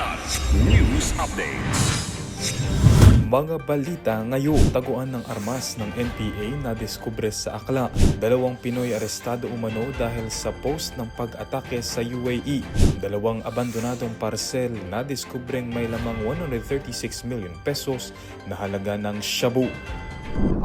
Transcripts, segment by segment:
Blood News Updates. Mga balita ngayon, taguan ng armas ng NPA na diskubre sa Aklan. 2 Pinoy arestado umano dahil sa post ng pag-atake sa UAE. 2 abandonadong parcel na diskubreng may lamang 136 million pesos na halaga ng shabu.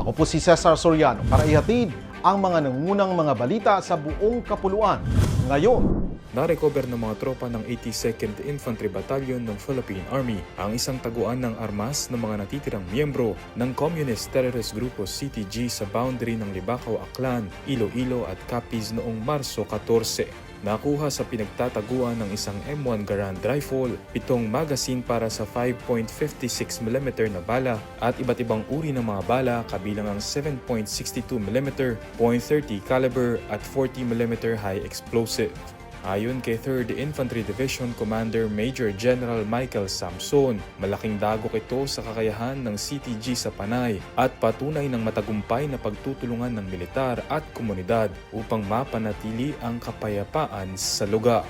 Ako po si Cesar Soriano para ihatid ang mga nangungunang mga balita sa buong kapuluan. Ngayon, Na-recover ng mga tropa ng 82nd Infantry Battalion ng Philippine Army ang isang taguan ng armas ng mga natitirang miyembro ng Communist Terrorist Grupo CTG sa boundary ng Libacao, Aklan, Iloilo at Capiz noong Marso 14. Nakuha sa pinagtataguan ng isang M1 Garand rifle, 7 magazine para sa 5.56mm na bala at iba't ibang uri ng mga bala kabilang ang 7.62mm, .30 caliber at 40mm high explosive. Ayon kay 3rd Infantry Division Commander Major General Michael Samson, malaking dagok ito sa kakayahan ng CTG sa Panay at patunay ng matagumpay na pagtutulungan ng militar at komunidad upang mapanatili ang kapayapaan sa lugar.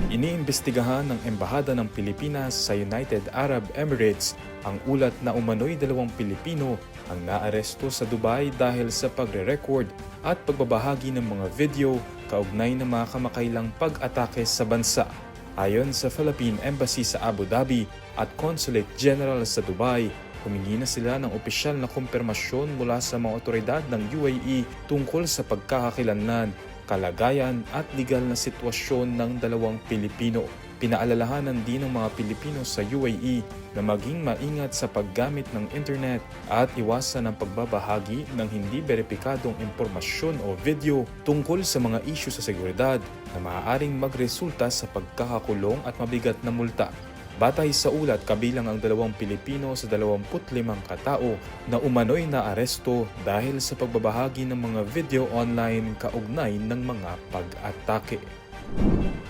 Iniimbestigahan ng Embahada ng Pilipinas sa United Arab Emirates ang ulat na umano'y 2 Pilipino ang naaresto sa Dubai dahil sa pagre-record at pagbabahagi ng mga video kaugnay ng mga kamakailang pag-atake sa bansa. Ayon sa Philippine Embassy sa Abu Dhabi at Consulate General sa Dubai, humingi na sila ng opisyal na kumpirmasyon mula sa mga otoridad ng UAE tungkol sa pagkakakilanlan, kalagayan at legal na sitwasyon ng 2 Pilipino. Pinaalalahanan din ng mga Pilipino sa UAE na maging maingat sa paggamit ng internet at iwasan ang pagbabahagi ng hindi beripikadong impormasyon o video tungkol sa mga isyu sa seguridad na maaaring magresulta sa pagkakakulong at mabigat na multa. Batay sa ulat, kabilang ang 2 Pilipino sa 25 katao na umano'y naaresto dahil sa pagbabahagi ng mga video online kaugnay ng mga pag-atake.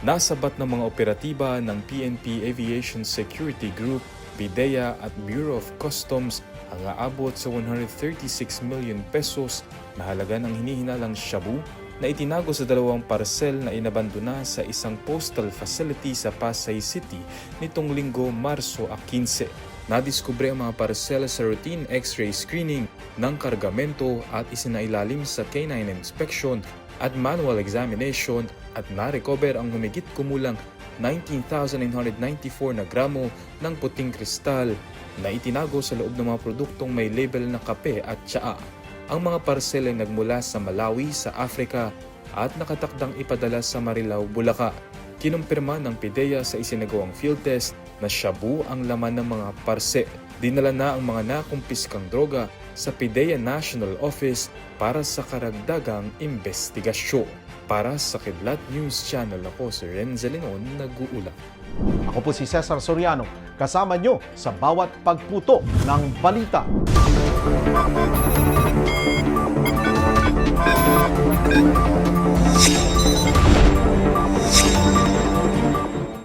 Nasabat ng mga operatiba ng PNP Aviation Security Group, PIDEA at Bureau of Customs ang aabot sa 136 million pesos na halaga ng hinihinalang shabu na itinago sa 2 parcel na inabandona sa isang postal facility sa Pasay City nitong Linggo, Marso 15. Nadiskubre ang mga parcel sa routine X-ray screening ng kargamento at isinailalim sa canine inspection at manual examination at na-recover ang humigit kumulang 19,994 na gramo ng puting kristal na itinago sa loob ng mga produktong may label na kape at tsaa. Ang mga parcel ay nagmula sa Malawi sa Africa at nakatakdang ipadala sa Marilao, Bulacan. Kinumpirma ng PIDEA sa isinagawang field test na shabu ang laman ng mga parcel. Dinala na ang mga nakumpiskang droga sa PIDEA National Office para sa karagdagang investigasyon. Para sa Kidlat News Channel, ako si Renzo Linon, nag-uulat. ako po si Cesar Soriano, kasama nyo sa bawat pagputo ng balita.